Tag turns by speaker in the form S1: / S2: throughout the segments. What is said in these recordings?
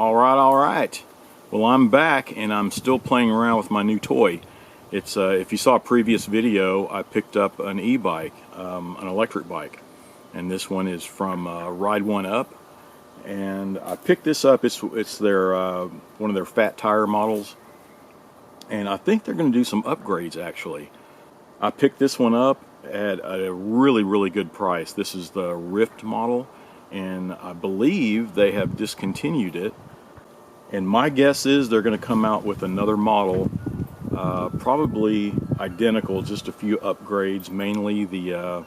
S1: All right. Well, I'm back and I'm still playing around with my new toy. It's if you saw a previous video, I picked up an e-bike, an electric bike, and this one is from Ride One Up. And I picked this up. It's their one of their fat tire models, and I think they're going to do some upgrades. Actually, I picked this one up at a really good price. This is the Rift model, and I believe they have discontinued it. And my guess is they're going to come out with another model, probably identical, just a few upgrades. Mainly the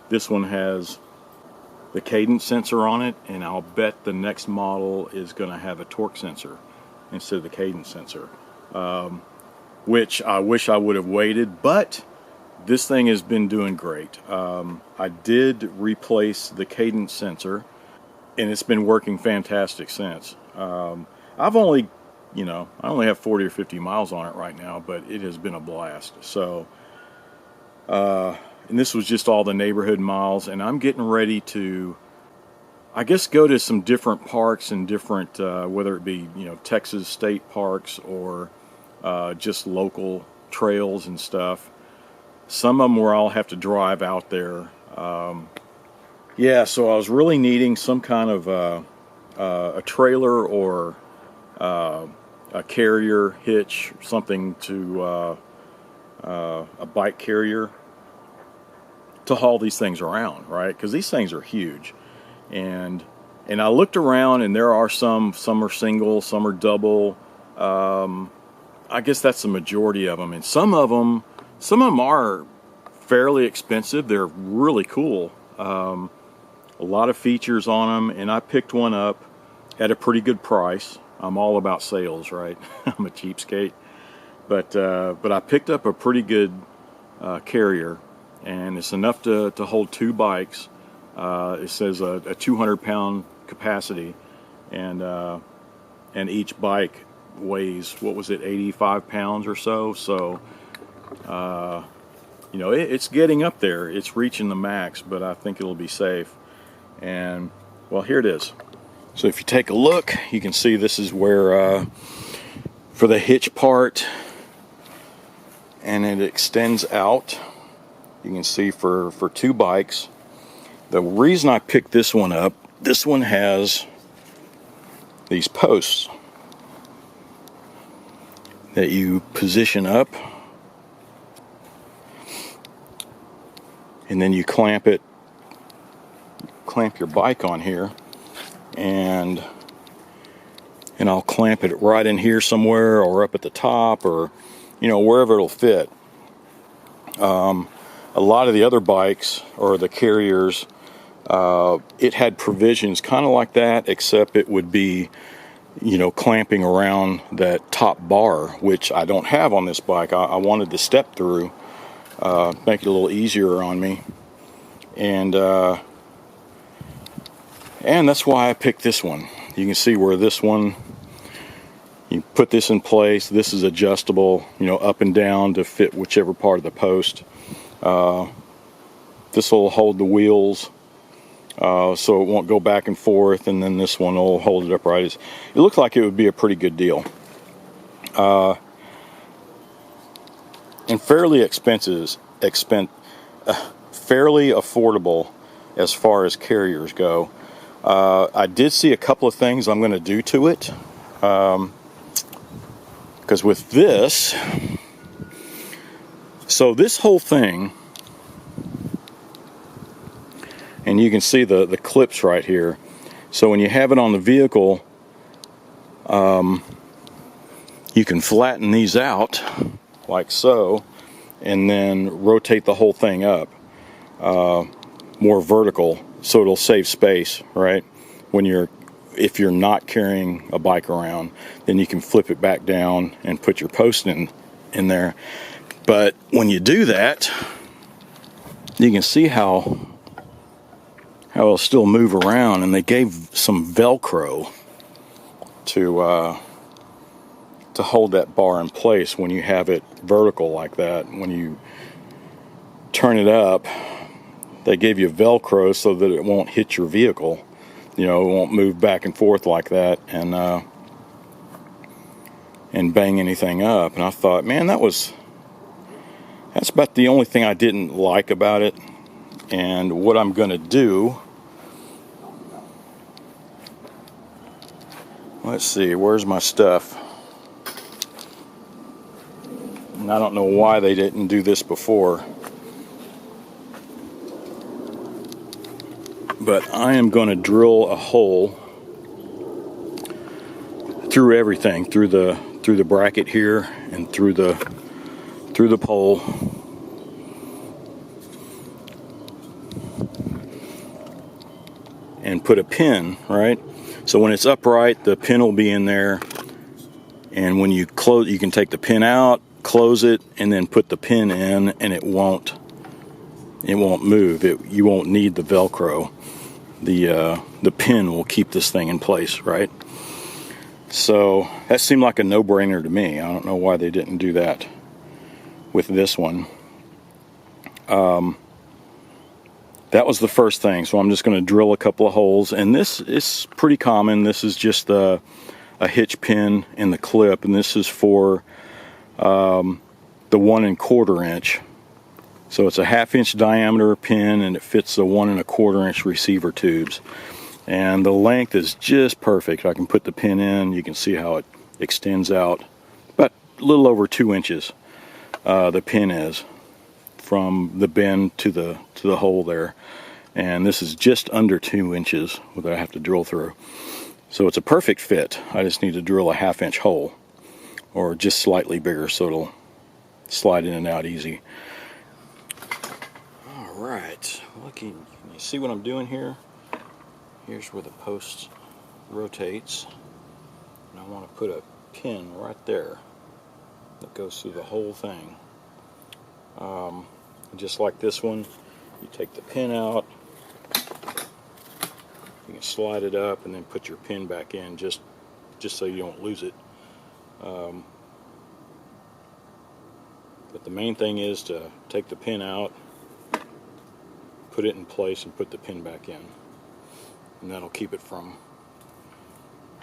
S1: this one has the cadence sensor on it, and I'll bet the next model is going to have a torque sensor instead of the cadence sensor, which I wish I would have waited, but this thing has been doing great. I did replace the cadence sensor, and it's been working fantastic since. I've only, I only have 40 or 50 miles on it right now, but it has been a blast. So, and this was just all the neighborhood miles, and I'm getting ready to, I guess, go to some different parks and different, whether it be, Texas state parks or just local trails and stuff. Some of them where I'll have to drive out there. Yeah, so I was really needing some kind of a trailer or a carrier hitch, something to a bike carrier to haul these things around, right? Because these things are huge. And I looked around, and there are some are single, some are double. I guess that's the majority of them. And some of them are fairly expensive. They're really cool. A lot of features on them, and I picked one up at a pretty good price. I'm all about sales, right? I'm a cheapskate. But I picked up a pretty good carrier, and it's enough to hold two bikes. It says a 200-pound capacity, and each bike weighs, what was it, 85 pounds or so. So, it's getting up there. It's reaching the max, but I think it'll be safe. And, well, here it is. So if you take a look, you can see this is where, for the hitch part, and it extends out. You can see for two bikes. The reason I picked this one up, this one has these posts that you position up, and then you clamp your bike on here, and I'll clamp it right in here somewhere, or up at the top, or wherever it'll fit. A lot of the other bikes or the carriers, it had provisions kind of like that, except it would be clamping around that top bar, which I don't have on this bike. I wanted to step through, make it a little easier on me, and that's why I picked this one. You can see where this one, you put this in place. This is adjustable, up and down to fit whichever part of the post. This will hold the wheels, so it won't go back and forth, and then this one will hold it upright. It looks like it would be a pretty good deal. And fairly fairly affordable as far as carriers go. I did see a couple of things I'm going to do to it, because with this, so this whole thing, and you can see the clips right here. So when you have it on the vehicle, you can flatten these out like so, and then rotate the whole thing up more vertical, so it'll save space, right? If you're not carrying a bike around, then you can flip it back down and put your post in there. But when you do that, you can see how it'll still move around, and they gave some Velcro to hold that bar in place when you have it vertical like that. When you turn it up, they gave you Velcro so that it won't hit your vehicle. It won't move back and forth like that. And and bang anything up. And I thought, man, that's about the only thing I didn't like about it. And what I'm going to do, let's see, where's my stuff? And I don't know why they didn't do this before, but I am going to drill a hole through everything, through the bracket here and through the pole. And put a pin, right? So when it's upright, the pin will be in there. And when you close, you can take the pin out, close it, and then put the pin in, and it won't move. You won't need the Velcro. The pin will keep this thing in place, right? So that seemed like a no-brainer to me. I don't know why they didn't do that with this one. That was the first thing, so I'm just going to drill a couple of holes, and this is pretty common. This is just a hitch pin in the clip, and this is for the 1 1/4 inch. So it's a 1/2 inch diameter pin, and it fits the 1 1/4 inch receiver tubes. And the length is just perfect. I can put the pin in. You can see how it extends out, about a little over 2 inches. The pin is from the bend to the hole there, and this is just under 2 inches that I have to drill through. So it's a perfect fit. I just need to drill a 1/2 inch hole, or just slightly bigger, so it'll slide in and out easy. All right, can you see what I'm doing here? Here's where the post rotates, and I want to put a pin right there that goes through the whole thing. Just like this one, you take the pin out, you can slide it up and then put your pin back in, just so you don't lose it. But the main thing is to take the pin out, put it in place, and put the pin back in, and that'll keep it from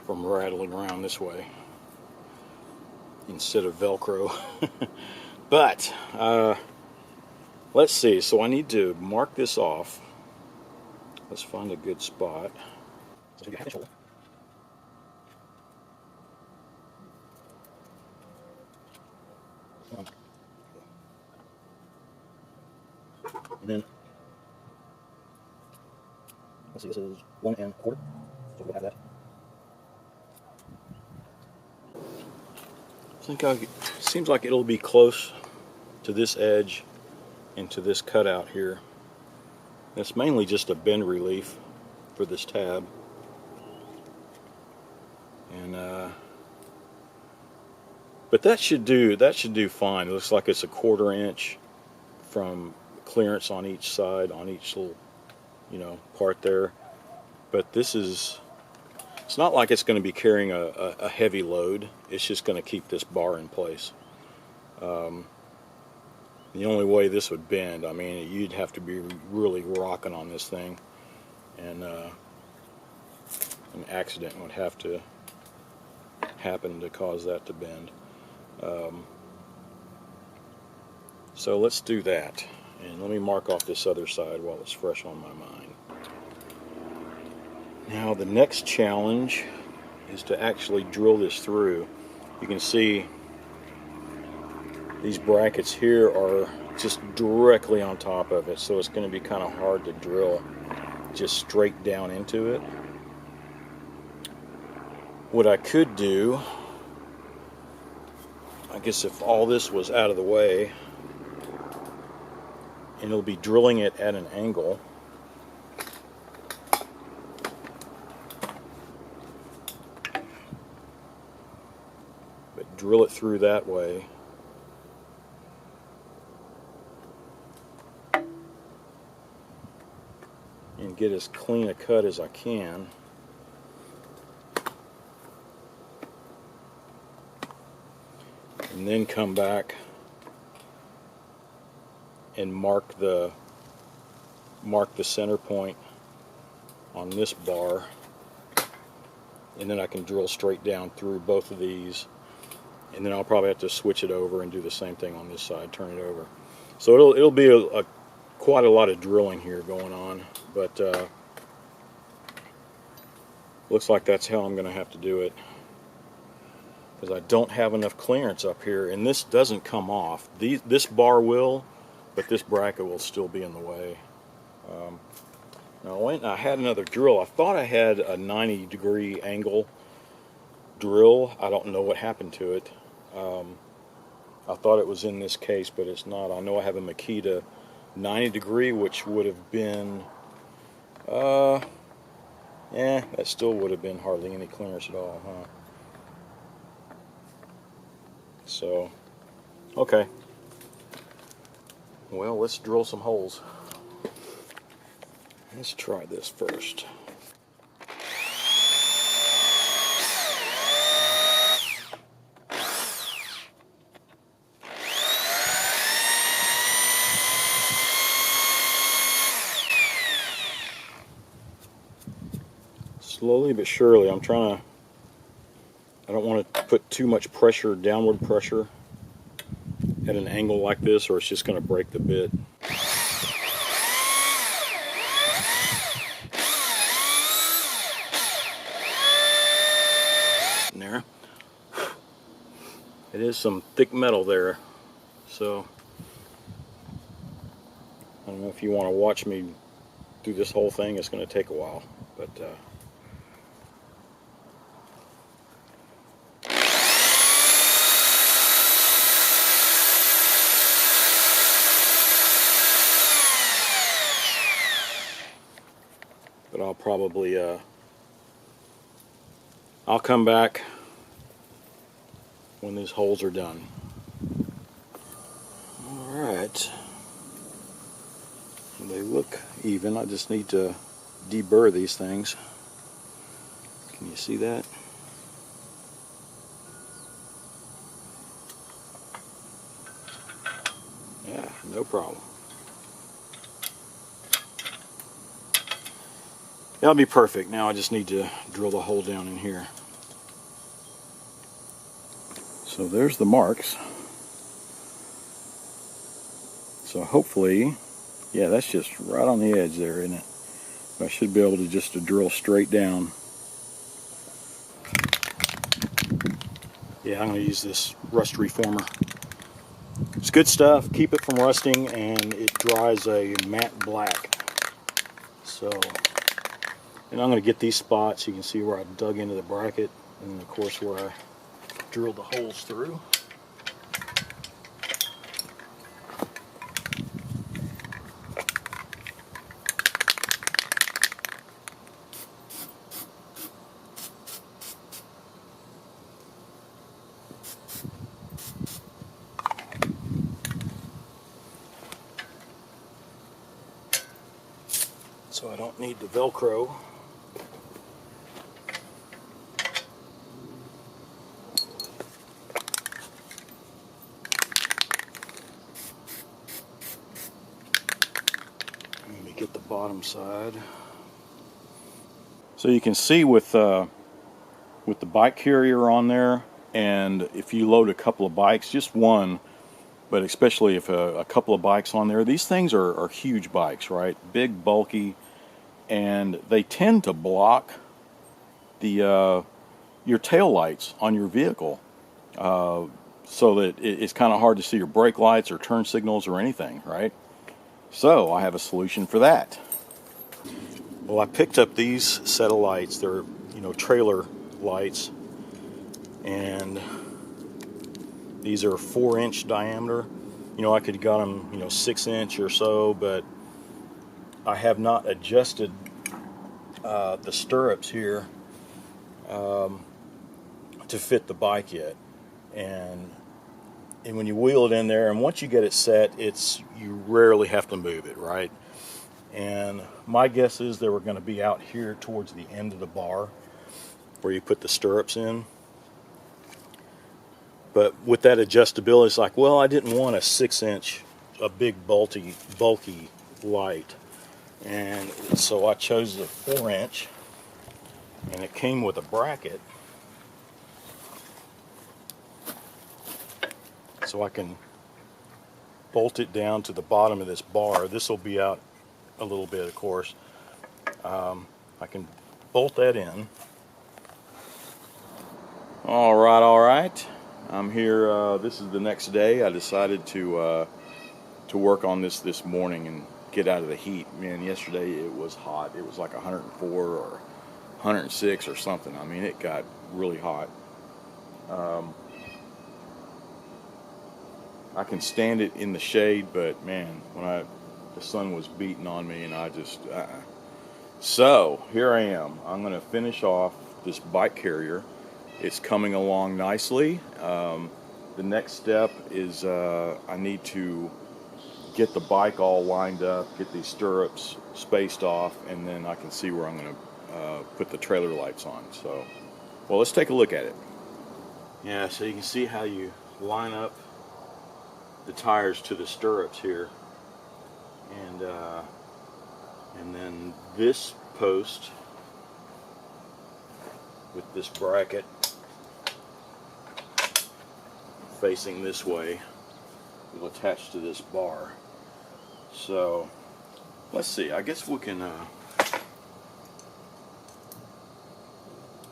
S1: rattling around this way instead of Velcro. But let's see, so I need to mark this off. Let's find a good spot. And then, let's see, this is 1 1/4, so we'll have that. Seems like it'll be close to this edge and to this cutout here. It's mainly just a bend relief for this tab, and but that should do fine. It looks like it's a 1/4 inch from clearance on each side, on each little part there. But it's not like it's going to be carrying a heavy load. It's just going to keep this bar in place. The only way this would bend, I mean, you'd have to be really rocking on this thing, and an accident would have to happen to cause that to bend. So let's do that, and let me mark off this other side while it's fresh on my mind. Now the next challenge is to actually drill this through. You can see these brackets here are just directly on top of it, so it's going to be kind of hard to drill just straight down into it. What I could do, I guess if all this was out of the way, and it'll be drilling it at an angle, but drill it through that way. And get as clean a cut as I can. And then come back and mark the center point on this bar, and then I can drill straight down through both of these and then I'll probably have to switch it over and do the same thing on this side, turn it over. So it'll be quite a lot of drilling here going on, but looks like that's how I'm going to have to do it, because I don't have enough clearance up here, and this doesn't come off. This bar will, but this bracket will still be in the way. Now I went and I had another drill. I thought I had a 90-degree angle drill. I don't know what happened to it. I thought it was in this case, but it's not. I know I have a Makita 90-degree, which would have been, that still would have been hardly any clearance at all, huh? So, okay. Well, let's drill some holes. Let's try this first. Slowly but surely, I don't want to put too much pressure, downward pressure, at an angle like this, or it's just going to break the bit. There. It is some thick metal there, so I don't know if you want to watch me do this whole thing. It's going to take a while, but I'll probably I'll come back when these holes are done. Alright, they look even. I just need to deburr these things. Can you see that? Yeah, no problem. That'll be perfect. Now I just need to drill the hole down in here. So there's the marks. So hopefully, yeah, that's just right on the edge there, isn't it? I should be able to just drill straight down. Yeah, I'm going to use this rust reformer. It's good stuff. Keep it from rusting, and it dries a matte black. So, and I'm going to get these spots. You can see where I dug into the bracket, and of course where I drilled the holes through. So I don't need the Velcro. Let me get the bottom side. So you can see with the bike carrier on there, and if you load a couple of bikes, just one, but especially if a couple of bikes on there, these things are huge bikes, right? Big, bulky, and they tend to block the your tail lights on your vehicle, so that it's kind of hard to see your brake lights or turn signals or anything, right? So I have a solution for that. Well, I picked up these set of lights. They're, trailer lights, and these are 4-inch diameter. I could have got them, 6-inch or so, but I have not adjusted the stirrups here to fit the bike yet. And when you wheel it in there, and once you get it set, you rarely have to move it, right? And my guess is they were going to be out here towards the end of the bar where you put the stirrups in. But with that adjustability, it's like, well, I didn't want a 6-inch, a big bulky light. And so I chose the 4-inch, and it came with a bracket. so I can bolt it down to the bottom of this bar. This will be out a little bit, of course. I can bolt that in. All right. I'm here. This is the next day. I decided to work on this morning and get out of the heat. Man, yesterday it was hot. It was like 104 or 106 or something. I mean, it got really hot. I can stand it in the shade, but man, when the sun was beating on me, and I just So here I am. I'm going to finish off this bike carrier. It's coming along nicely. The next step is I need to get the bike all lined up, get these stirrups spaced off, and then I can see where I'm going to put the trailer lights on. So, well, let's take a look at it. Yeah, so you can see how you line up the tires to the stirrups here, and then this post with this bracket facing this way will attach to this bar. So let's see, I guess we can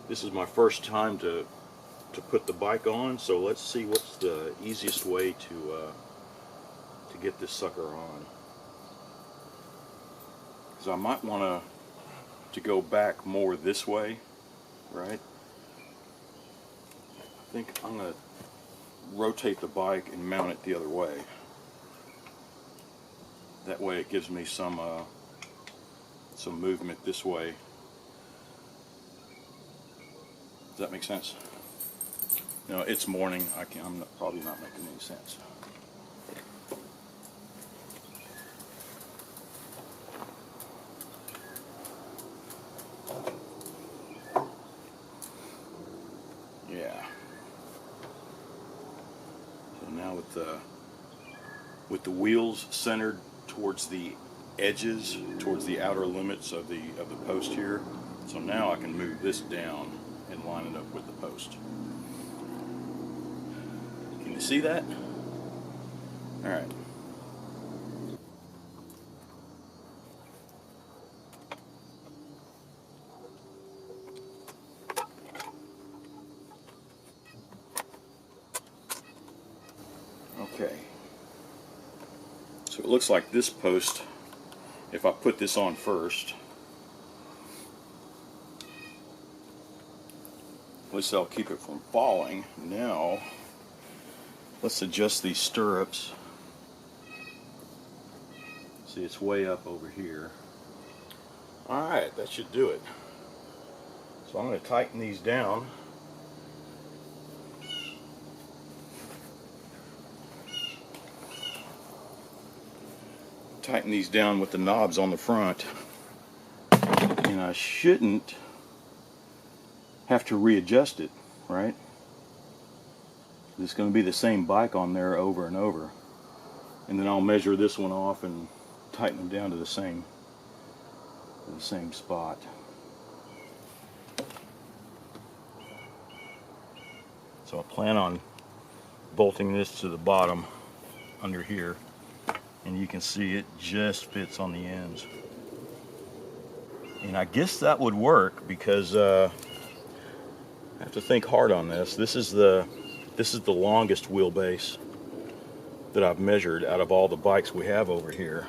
S1: this is my first time to put the bike on, so let's see what's the easiest way to get this sucker on. Because I might want to go back more this way, right? I think I'm going to rotate the bike and mount it the other way. That way it gives me some movement this way. Does that make sense? No, it's morning. I'm probably not making any sense. Yeah. So now with the wheels centered towards the edges, towards the outer limits of the post here, so now I can move this down and line it up with the post. Can you see that? All right. Okay. So it looks like this post, if I put this on first, at least I'll keep it from falling. Now, let's adjust these stirrups. See, it's way up over here. Alright, that should do it. So I'm going to tighten these down. Tighten these down with the knobs on the front. And I shouldn't have to readjust it, right? It's going to be the same bike on there over and over. And then I'll measure this one off and tighten them down to the same spot. So I plan on bolting this to the bottom under here, and you can see it just fits on the ends. And I guess that would work because I have to think hard on this. This is the longest wheelbase that I've measured out of all the bikes we have over here.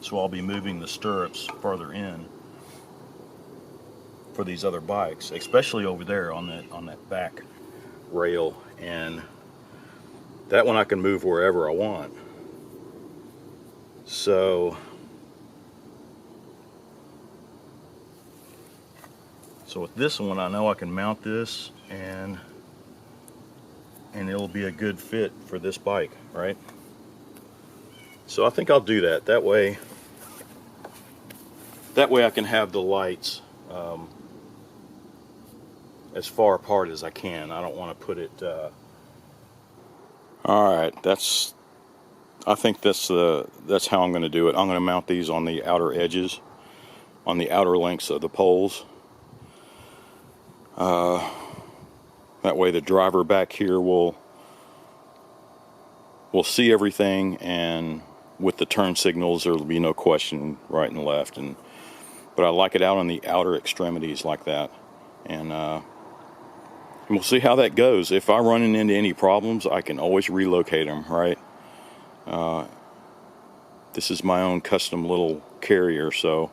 S1: So I'll be moving the stirrups farther in for these other bikes, especially over there on that back rail, and that one I can move wherever I want. So with this one, I know I can mount this and it'll be a good fit for this bike, right? So I think I'll do that. That way I can have the lights as far apart as I can. I don't want to put it. All right, I think that's how I'm going to do it. I'm going to mount these on the outer edges, on the outer lengths of the poles. That way the driver back here will will see everything, and with the turn signals there will be no question right and left. But I like it out on the outer extremities like that, and we'll see how that goes. If I run into any problems, I can always relocate them, right? This is my own custom little carrier, so,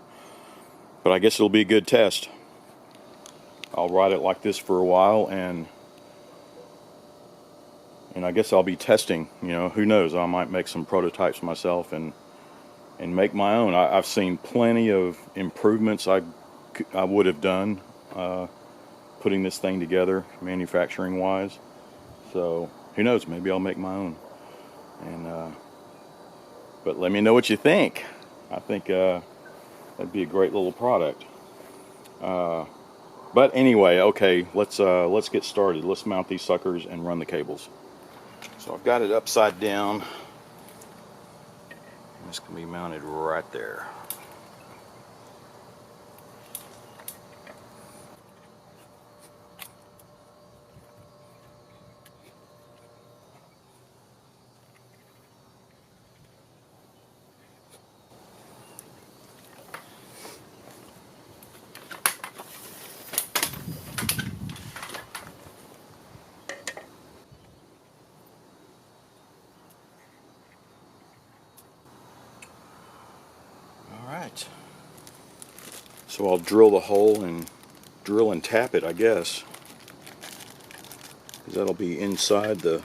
S1: but I guess it'll be a good test. I'll ride it like this for a while, and I guess I'll be testing, who knows, I might make some prototypes myself and make my own. I've seen plenty of improvements I would have done putting this thing together, manufacturing wise. So who knows, maybe I'll make my own. And but let me know what you think. I think that'd be a great little product. But anyway, okay, let's get started. Let's mount these suckers and run the cables. So I've got it upside down. This can be mounted right there. Alright, so I'll drill the hole and drill and tap it, I guess, because that'll be inside the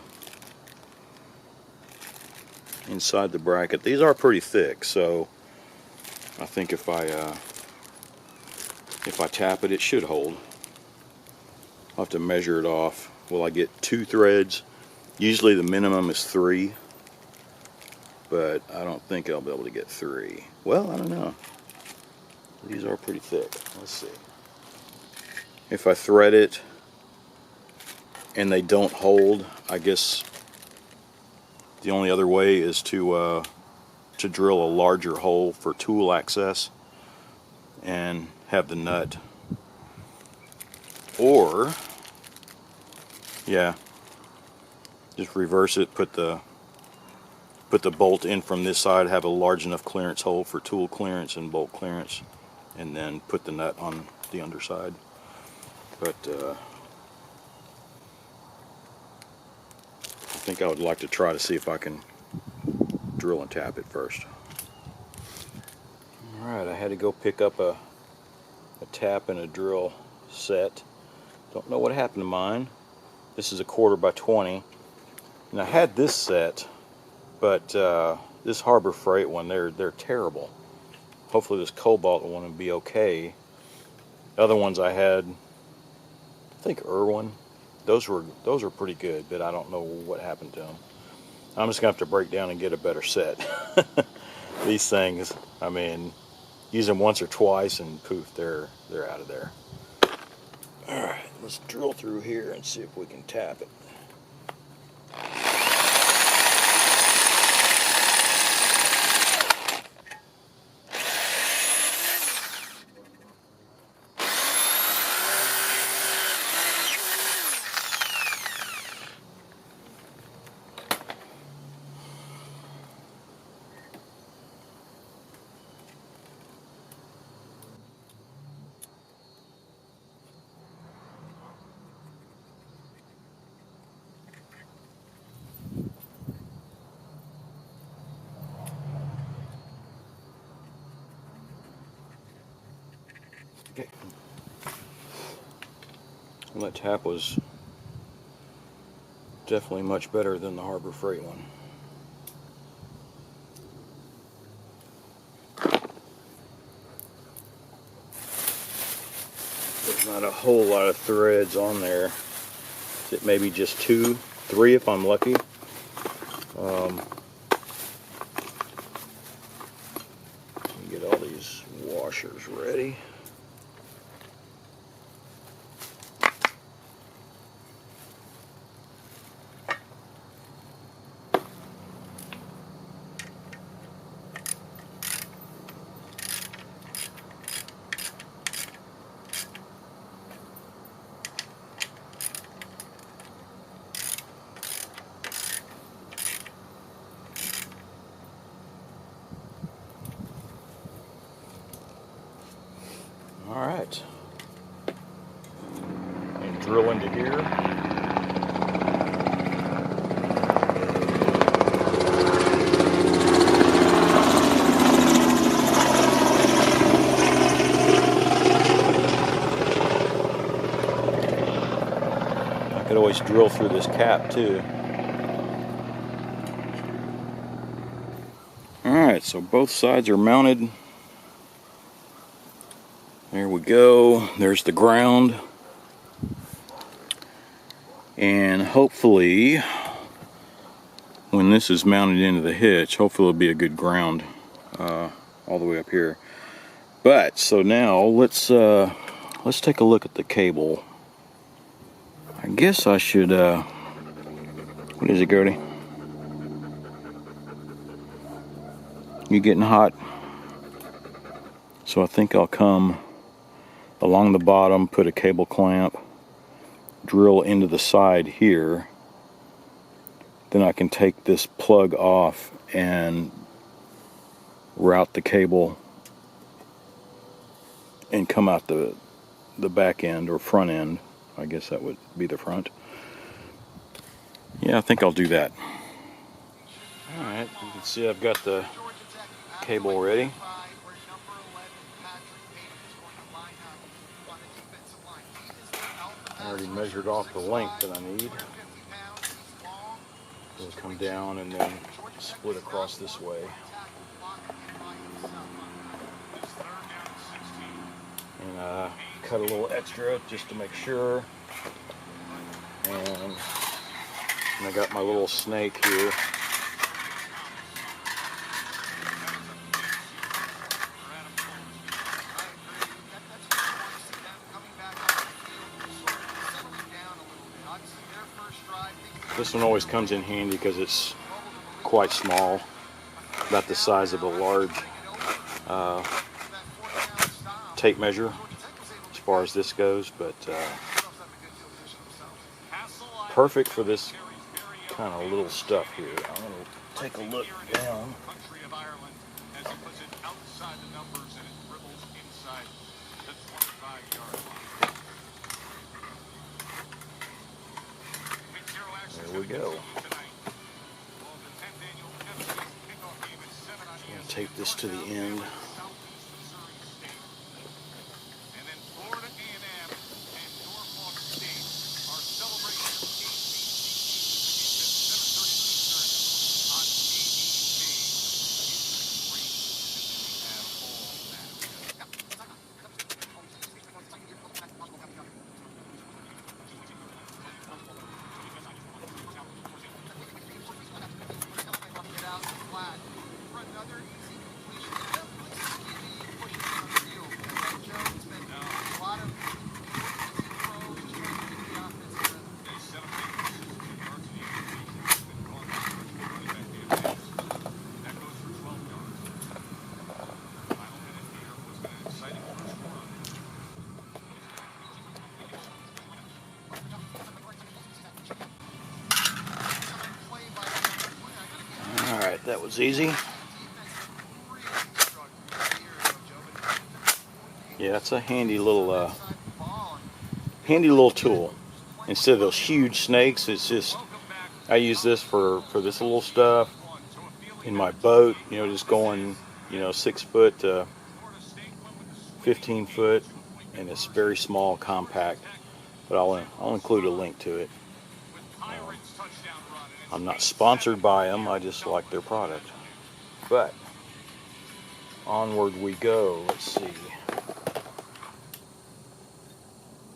S1: bracket. These are pretty thick, so I think if I tap it, it should hold. I'll have to measure it off. Will I get 2 threads? Usually the minimum is 3, but I don't think I'll be able to get 3. Well, I don't know. These are pretty thick. Let's see. If I thread it and they don't hold, I guess the only other way is to drill a larger hole for tool access and have the nut. Or, yeah, just reverse it, put the bolt in from this side, have a large enough clearance hole for tool clearance and bolt clearance, and then put the nut on the underside. But I think I would like to try to see if I can drill and tap it first. Alright, I had to go pick up a tap and a drill set. Don't know what happened to mine. This is a 1/4 by 20, and I had this set, but this Harbor Freight one, they're terrible. Hopefully this Cobalt one will be okay. The other ones I had, I think Irwin, those were pretty good, but I don't know what happened to them. I'm just gonna have to break down and get a better set. These things, I mean, use them once or twice and poof, they're out of there. Alright, let's drill through here and see if we can tap it. Okay. Well, that tap was definitely much better than the Harbor Freight one. There's not a whole lot of threads on there. It may be just 2, 3 if I'm lucky. Get all these washers ready. drill into here. I could always drill through this cap too. Alright, so both sides are mounted. There we go. There's the ground. And hopefully, when this is mounted into the hitch, hopefully it'll be a good ground all the way up here. But, so now let's take a look at the cable. I guess I should, what is it, Gertie? You getting hot? So I think I'll come along the bottom, put a cable clamp, drill into the side here. Then I can take this plug off and route the cable and come out the back end or front end. I guess that would be the front. Yeah, I think I'll do that. Alright, you can see I've got the cable ready. I already measured off the length that I need. It'll come down and then split across this way. And cut a little extra just to make sure. And I got my little snake here. This one always comes in handy because it's quite small, about the size of a large tape measure as far as this goes, but perfect for this kind of little stuff here. I'm going to take a look down. There we go. I'll tape this to the end. Alright, that was easy. Yeah, it's a handy little tool. Instead of those huge snakes, it's just, I use this for this little stuff in my boat, you know, just going, you know, 6 foot to 15 foot, and it's very small, compact, but I'll include a link to it. I'm not sponsored by them, I just like their product. But onward we go. Let's see.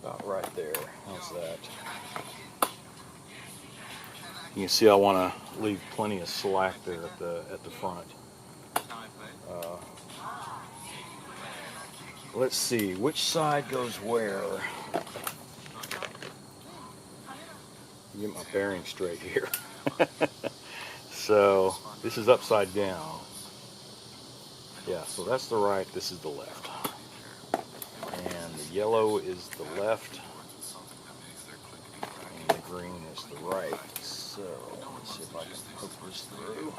S1: About right there. How's that? You can see I want to leave plenty of slack there at the front. Let's see, which side goes where? Get my bearing straight here. So this is upside down. Yeah, so that's the right, this is the left. And the yellow is the left. And the green is the right. So let's see if I can poke this through.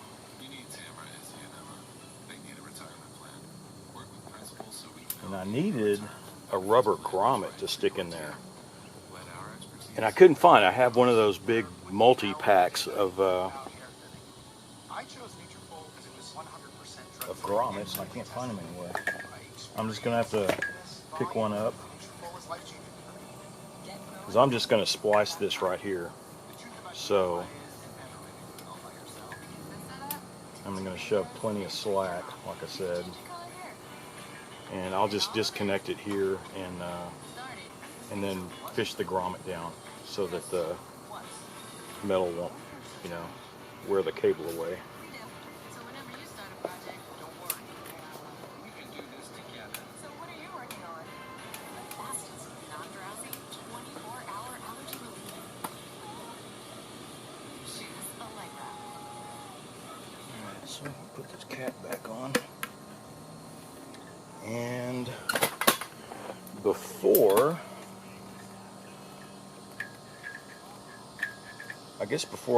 S1: And I needed a rubber grommet to stick in there. And I couldn't find it. I have one of those big multi-packs of grommets, and I can't find them anywhere. I'm just going to have to pick one up, because I'm just going to splice this right here. So I'm going to shove plenty of slack, like I said, and I'll just disconnect it here and then fish the grommet down so that the metal won't, you know, wear the cable away. So put this cap back on, and before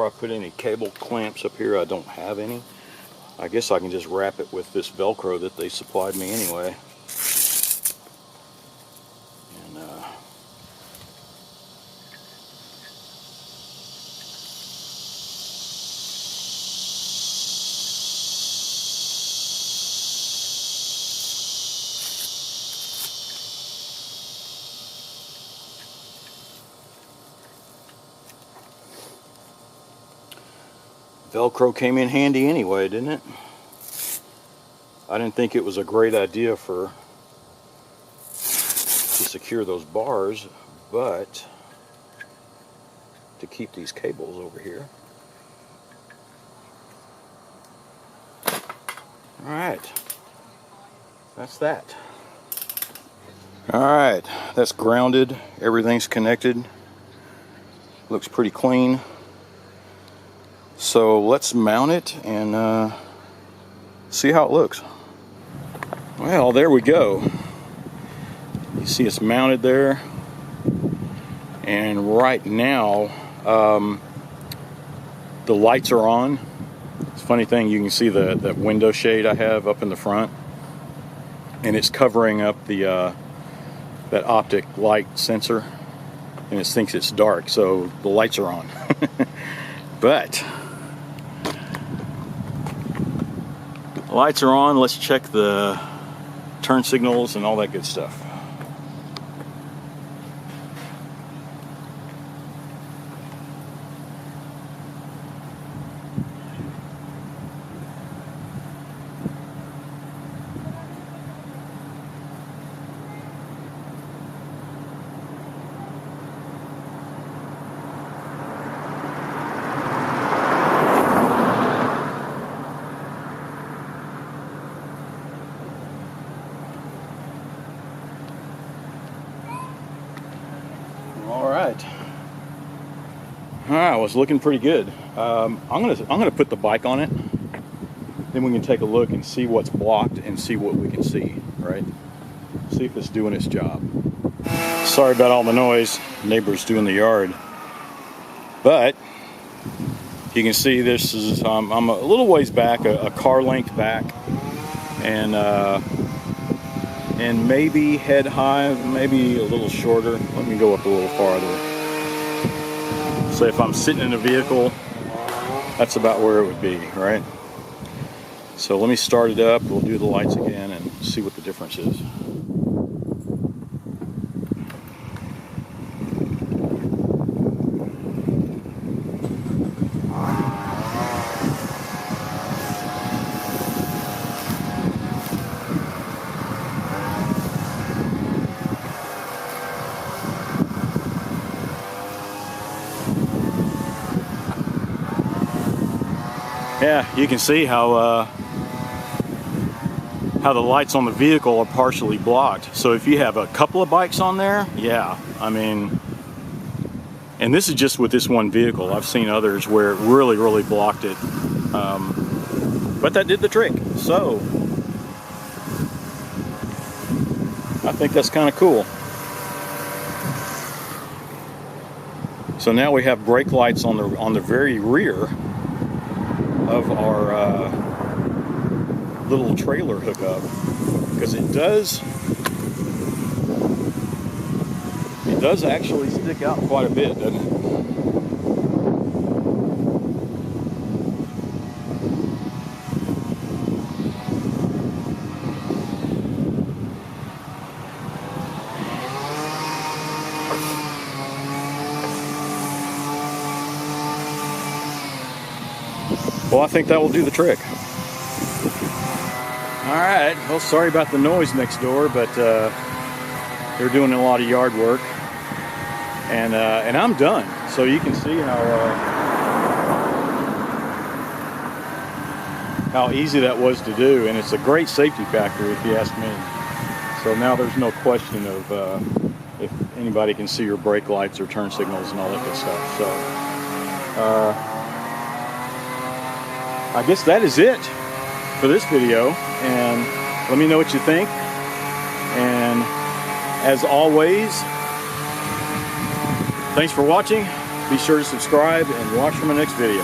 S1: I put any cable clamps up here, I don't have any. I guess I can just wrap it with this Velcro that they supplied me anyway. And Velcro came in handy anyway, didn't it? I didn't think it was a great idea to secure those bars, but to keep these cables over here. Alright, that's that. Alright, that's grounded, everything's connected, looks pretty clean. So let's mount it and see how it looks. Well, there we go. You see it's mounted there. And right now, the lights are on. It's a funny thing, you can see that window shade I have up in the front. And it's covering up the that optic light sensor. And it thinks it's dark, so the lights are on. But lights are on. Let's check the turn signals and all that good stuff. All right, well, it's looking pretty good. I'm gonna put the bike on it. Then we can take a look and see what's blocked and see what we can see. Right? See if it's doing its job. Sorry about all the noise. Neighbors doing the yard. But you can see this is I'm a little ways back, a car length back, and maybe head high, maybe a little shorter. Let me go up a little farther. So if I'm sitting in a vehicle, that's about where it would be, right? So let me start it up. We'll do the lights again and see what the difference is. Yeah, you can see how the lights on the vehicle are partially blocked. So if you have a couple of bikes on there, yeah, I mean, and this is just with this one vehicle. I've seen others where it really blocked it, but that did the trick. So I think that's kind of cool. So now we have brake lights on the very rear of our little trailer hookup, because it it does actually stick out quite a bit, doesn't it? Well, I think that will do the trick. Alright, well, sorry about the noise next door, but they're doing a lot of yard work. And I'm done. So you can see how easy that was to do. And it's a great safety factor, if you ask me. So now there's no question of if anybody can see your brake lights or turn signals and all that good stuff. So I guess that is it for this video, and let me know what you think. And as always, thanks for watching. Be sure to subscribe and watch for my next video.